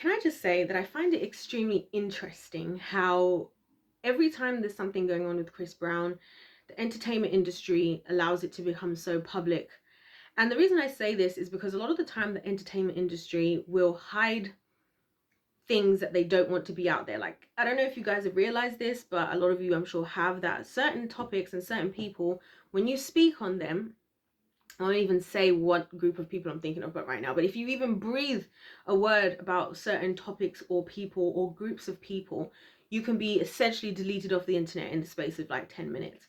Can I just say that I find it extremely interesting how every time there's something going on with Chris Brown, the entertainment industry allows it to become so public. And the reason I say this is because a lot of the time the entertainment industry will hide things that they don't want to be out there. Like, I don't know if you guys have realized this, but a lot of you I'm sure have, that certain topics and certain people, when you speak on them, I won't even say what group of people I'm thinking of but right now, but if you even breathe a word about certain topics or people or groups of people, you can be essentially deleted off the internet in the space of like 10 minutes.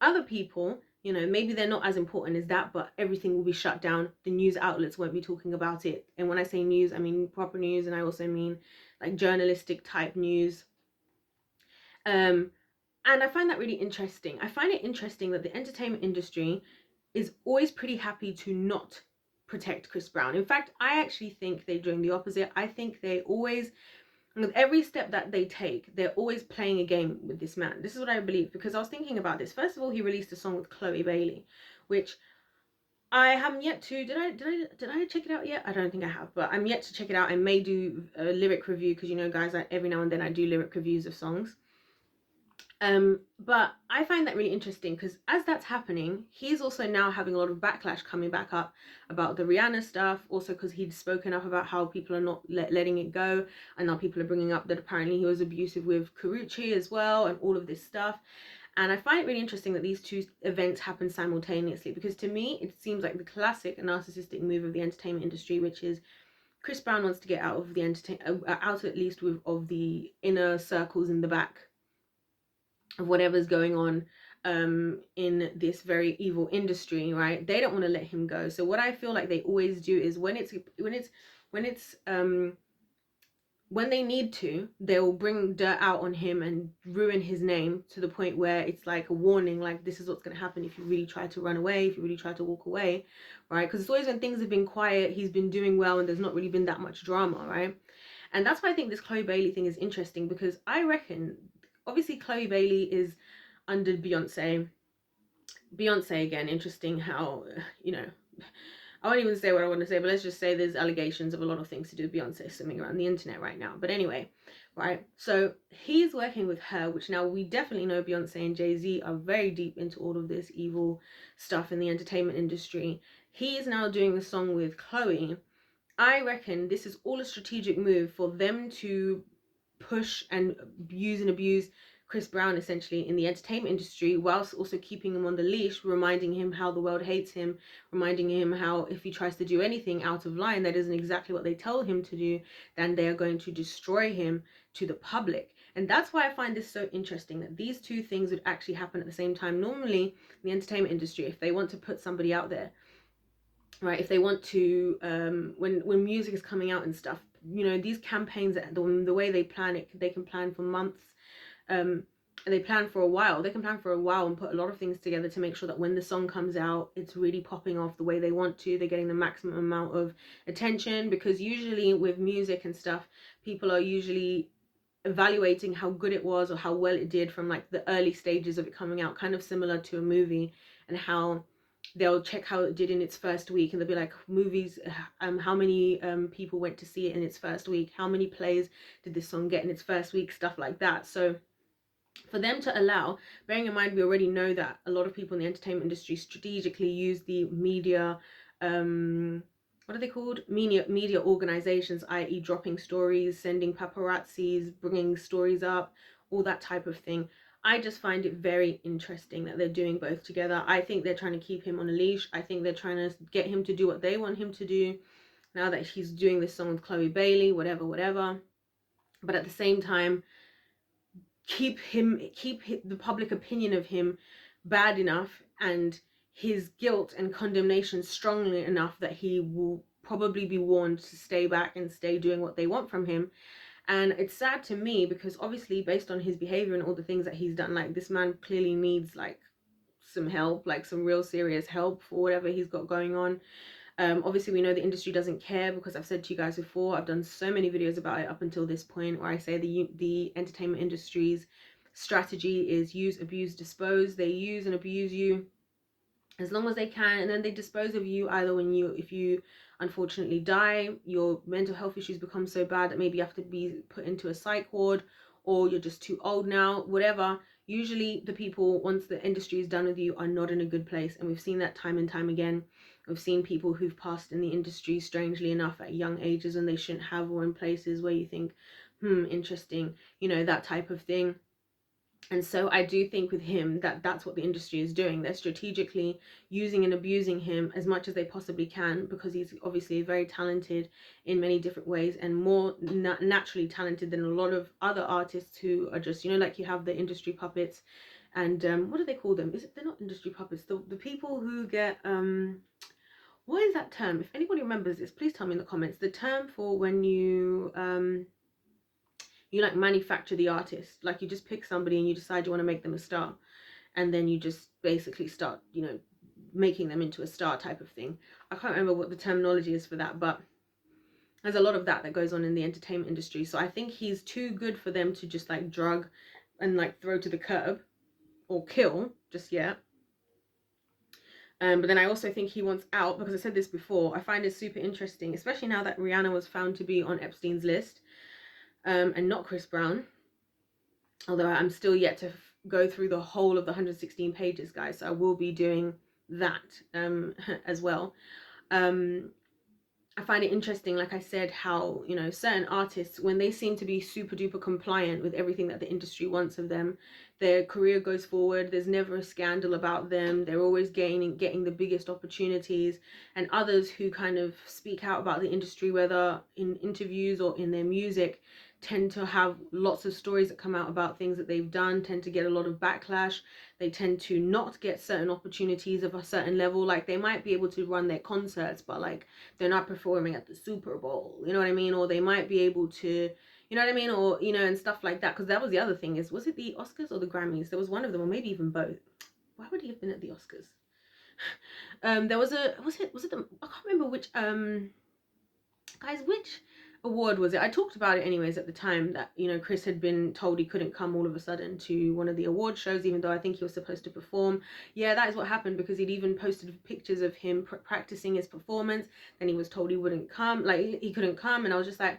Other people, you know, maybe they're not as important as that, but everything will be shut down. The news outlets won't be talking about it. And when I say news, I mean proper news, and I also mean like journalistic type news. Um, and I find that really interesting. I find it interesting that the entertainment industry is always pretty happy to not protect Chris Brown. In fact, I actually think they're doing the opposite. I think they always, with every step that they take, they're always playing a game with this man. This is what I believe, because I was thinking about this. First of all, he released a song with Chloe Bailey, which I haven't yet to. Did I check it out yet? I don't think I have, but I'm yet to check it out. I may do a lyric review because, you know, guys, every now and then I do lyric reviews of songs. But I find that really interesting because as that's happening, he's also now having a lot of backlash coming back up about the Rihanna stuff. Also, because he'd spoken up about how people are not letting it go, and now people are bringing up that apparently he was abusive with Karrueche as well, and all of this stuff. And I find it really interesting that these two events happen simultaneously, because to me it seems like the classic narcissistic move of the entertainment industry, which is Chris Brown wants to get out of the out at least with of the inner circles in the back of whatever's going on in this very evil industry, right? They don't want to let him go. So what I feel like they always do is when they need to, they'll bring dirt out on him and ruin his name to the point where it's like a warning, like this is what's going to happen if you really try to run away, if you really try to walk away, right? Because it's always when things have been quiet, he's been doing well and there's not really been that much drama, right? And that's why I think this Chloe Bailey thing is interesting, because I reckon obviously Chloe Bailey is under Beyonce. Beyonce, again, interesting how, you know, I won't even say what I want to say, but let's just say there's allegations of a lot of things to do with Beyonce swimming around the internet right now. But anyway, right, so he's working with her, which now we definitely know Beyonce and Jay-Z are very deep into all of this evil stuff in the entertainment industry. He is now doing a song with Chloe. I reckon this is all a strategic move for them to push and use and abuse Chris Brown essentially in the entertainment industry, whilst also keeping him on the leash, reminding him how the world hates him, reminding him how if he tries to do anything out of line that isn't exactly what they tell him to do, then they are going to destroy him to the public. And that's why I find this so interesting, that these two things would actually happen at the same time. Normally in the entertainment industry, if they want to put somebody out there, right, if they want to when music is coming out and stuff, you know, these campaigns, the way they plan it, they can plan for months, they plan for a while, and put a lot of things together to make sure that when the song comes out, it's really popping off the way they want to, they're getting the maximum amount of attention. Because usually with music and stuff, people are usually evaluating how good it was or how well it did from like the early stages of it coming out, kind of similar to a movie, and how they'll check how it did in its first week, and they'll be like, movies, how many people went to see it in its first week, how many plays did this song get in its first week, stuff like that. So for them to allow, bearing in mind we already know that a lot of people in the entertainment industry strategically use the media, what are they called, media organizations, i.e. dropping stories, sending paparazzis, bringing stories up, all that type of thing. I just find it very interesting that they're doing both together. I think they're trying to keep him on a leash. I think they're trying to get him to do what they want him to do now that he's doing this song with Chloe Bailey, whatever. But at the same time, keep the public opinion of him bad enough and his guilt and condemnation strongly enough that he will probably be warned to stay back and stay doing what they want from him. And it's sad to me because obviously based on his behavior and all the things that he's done, like this man clearly needs like some help, like some real serious help for whatever he's got going on. Obviously we know the industry doesn't care, because I've said to you guys before, I've done so many videos about it up until this point, where I say the entertainment industry's strategy is use, abuse, dispose. They use and abuse you as long as they can, and then they dispose of you either if you unfortunately die, your mental health issues become so bad that maybe you have to be put into a psych ward, or you're just too old now, whatever. Usually the people, once the industry is done with you, are not in a good place, and we've seen that time and time again. We've seen people who've passed in the industry, strangely enough, at young ages, and they shouldn't have, or in places where you think, interesting, that type of thing. And so I do think with him that that's what the industry is doing. They're strategically using and abusing him as much as they possibly can, because he's obviously very talented in many different ways, and more naturally talented than a lot of other artists who are just, like you have the industry puppets. And what do they call them? They're not industry puppets, the people who get what is that term? If anybody remembers this, please tell me in the comments. The term for when you like manufacture the artist, like you just pick somebody and you decide you want to make them a star, and then you just basically start making them into a star type of thing. I can't remember what the terminology is for that, but there's a lot of that goes on in the entertainment industry. So I think he's too good for them to just like drug and like throw to the curb or kill just yet. But then I also think he wants out, because I said this before, I find it super interesting, especially now that Rihanna was found to be on Epstein's list, and not Chris Brown. Although I'm still yet to go through the whole of the 116 pages, guys. So I will be doing that as well. I find it interesting, like I said, how, certain artists, when they seem to be super duper compliant with everything that the industry wants of them, their career goes forward. There's never a scandal about them. They're always getting the biggest opportunities. And others who kind of speak out about the industry, whether in interviews or in their music, tend to have lots of stories that come out about things that they've done, tend to get a lot of backlash. They tend to not get certain opportunities of a certain level. Like they might be able to run their concerts, but like they're not performing at the Super Bowl, you know what I mean? Or they might be able to, you know what I mean? Or, and stuff like that. Because that was the other thing, was it the Oscars or the Grammys? There was one of them, or maybe even both. Why would he have been at the Oscars? There was was it the, I can't remember which, guys, which award was it? I talked about it anyways at the time, that Chris had been told he couldn't come all of a sudden to one of the award shows, even though I think he was supposed to perform. Yeah, that is what happened, because he'd even posted pictures of him practicing his performance. Then he was told he wouldn't come, like he couldn't come, and I was just like,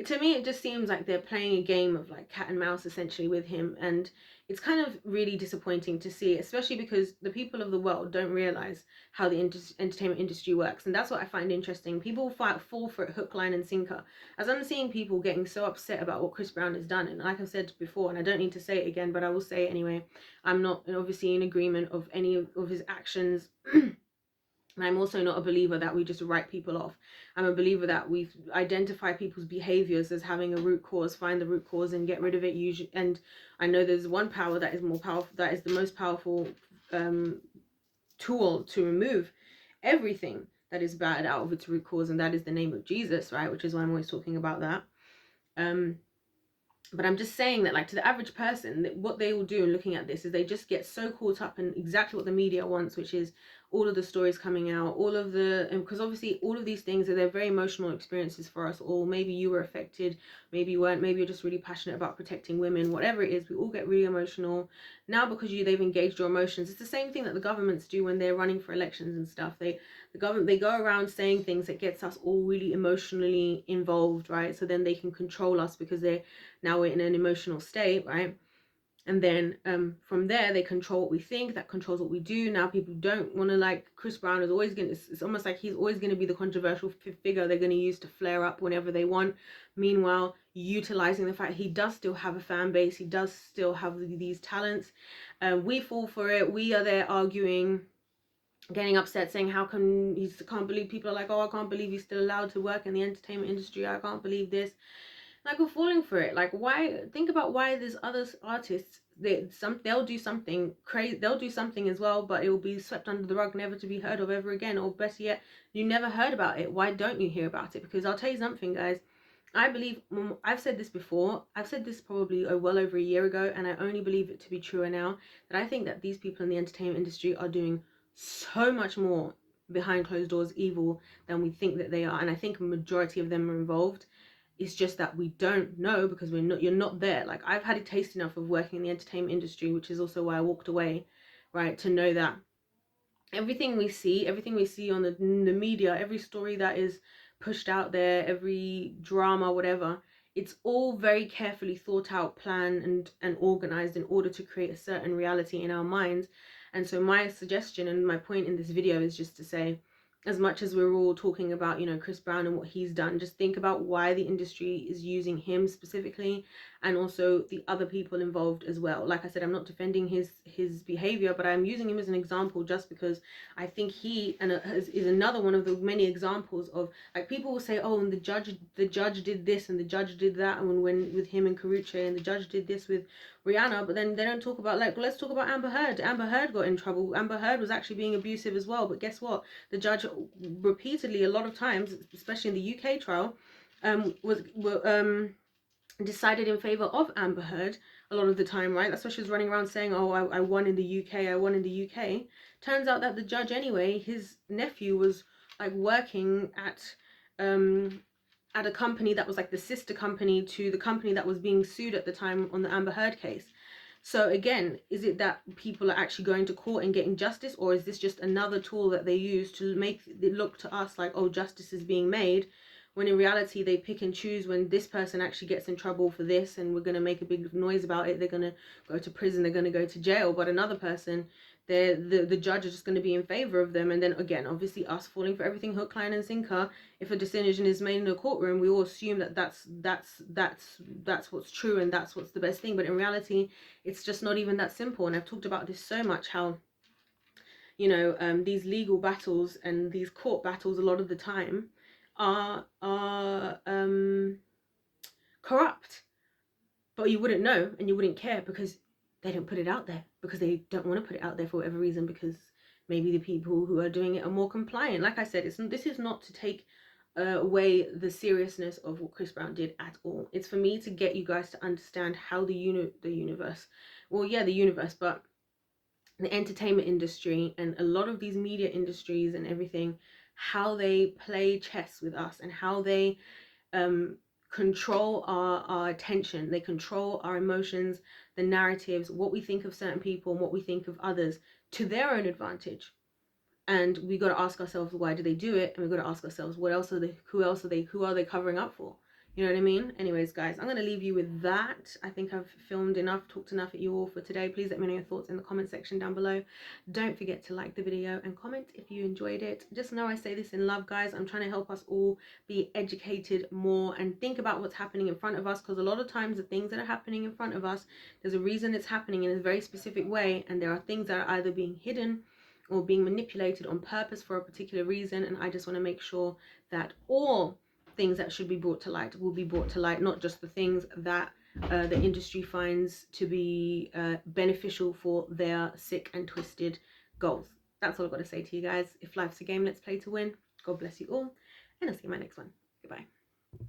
to me it just seems like they're playing a game of like cat and mouse essentially with him, and it's kind of really disappointing to see, especially because the people of the world don't realize how the entertainment industry works. And that's what I find interesting. People fall for it hook, line and sinker. As I'm seeing people getting so upset about what Chris Brown has done, and like I've said before, and I don't need to say it again, but I will say it anyway, I'm not obviously in agreement of any of his actions. And I'm also not a believer that we just write people off. I'm a believer that we identify people's behaviors as having a root cause, find the root cause and get rid of it. Usually, and I know there's one power that is more powerful, that is the most powerful tool to remove everything that is bad out of its root cause, and that is the name of Jesus, right? Which is why I'm always talking about that. But I'm just saying that, like, to the average person, that what they will do in looking at this is they just get so caught up in exactly what the media wants, which is all of the stories coming out, all of the, because obviously all of these things are, they're very emotional experiences for us all. Maybe you were affected, maybe you weren't, maybe you're just really passionate about protecting women, whatever it is, we all get really emotional now because they've engaged your emotions. It's the same thing that the governments do when they're running for elections and stuff. They go around saying things that gets us all really emotionally involved, right? So then they can control us, because now we're in an emotional state, right? And then from there they control what we think, that controls what we do. Now people don't want to, like, Chris Brown is always going to, it's almost like he's always going to be the controversial figure they're going to use to flare up whenever they want. Meanwhile, utilizing the fact he does still have a fan base, he does still have these talents. We fall for it. We are there arguing, getting upset, saying how come can't believe, people are like, oh, I can't believe he's still allowed to work in the entertainment industry, I can't believe this. Like, we're falling for it. Like, why? Think about why there's other artists, they'll do something crazy, they'll do something as well, but it will be swept under the rug, never to be heard of ever again. Or better yet, you never heard about it. Why don't you hear about it? Because I'll tell you something, guys, I believe, I've said this before, I've said this probably well over a year ago, and I only believe it to be truer now, that I think that these people in the entertainment industry are doing so much more behind closed doors evil than we think that they are. And I think a majority of them are involved. It's just that we don't know, because you're not there. Like, I've had a taste enough of working in the entertainment industry, which is also why I walked away, right? To know that everything we see on the media, every story that is pushed out there, every drama, whatever, it's all very carefully thought out, planned and organized in order to create a certain reality in our minds. And so my suggestion and my point in this video is just to say, as much as we're all talking about, you know, Chris Brown and what he's done, just think about why the industry is using him specifically, and also the other people involved as well. Like I said, I'm not defending his behavior, but I'm using him as an example just because I think he is another one of the many examples of, like, people will say, oh, and the judge did this and the judge did that, and when with him and Karuche, and the judge did this with Rihanna, but then they don't talk about, like, let's talk about Amber Heard. Amber Heard got in trouble. Amber Heard was actually being abusive as well, but guess what? The judge repeatedly, a lot of times, especially in the UK trial, decided in favor of Amber Heard a lot of the time, right? That's why she was running around saying, oh, I won in the UK, I won in the UK. Turns out that the judge anyway, his nephew was like working at a company that was like the sister company to the company that was being sued at the time on the Amber Heard case. So again, is it that people are actually going to court and getting justice, or is this just another tool that they use to make it look to us like, oh, justice is being made, when in reality they pick and choose when this person actually gets in trouble for this and we're going to make a big noise about it, they're going to go to prison, they're going to go to jail, but another person, the judge is just going to be in favor of them. And then again, obviously us falling for everything hook, line and sinker. If a decision is made in a courtroom, we all assume that that's what's true and that's what's the best thing, but in reality it's just not even that simple. And I've talked about this so much, how, you know, these legal battles and these court battles a lot of the time are corrupt, but you wouldn't know and you wouldn't care because they don't put it out there, because they don't want to put it out there for whatever reason, because maybe the people who are doing it are more compliant. Like I said, this is not to take away the seriousness of what Chris Brown did at all. It's for me to get you guys to understand how the universe, well, yeah, the universe, but the entertainment industry and a lot of these media industries and everything, how they play chess with us and how they control our attention. They control our emotions, the narratives, what we think of certain people and what we think of others to their own advantage. And we got to ask ourselves, why do they do it? And we got to ask ourselves, who are they covering up for? You know what I mean? Anyways, guys, I'm going to leave you with that. I think I've filmed enough, talked enough at you all for today. Please let me know your thoughts in the comment section down below. Don't forget to like the video and comment if you enjoyed it. Just know I say this in love, guys. I'm trying to help us all be educated more and think about what's happening in front of us, because a lot of times the things that are happening in front of us, there's a reason it's happening in a very specific way, and there are things that are either being hidden or being manipulated on purpose for a particular reason. And I just want to make sure that all things that should be brought to light will be brought to light, not just the things that the industry finds to be beneficial for their sick and twisted goals. That's all I've got to say to you guys. If life's a game, let's play to win. God bless you all, and I'll see you in my next one. Goodbye.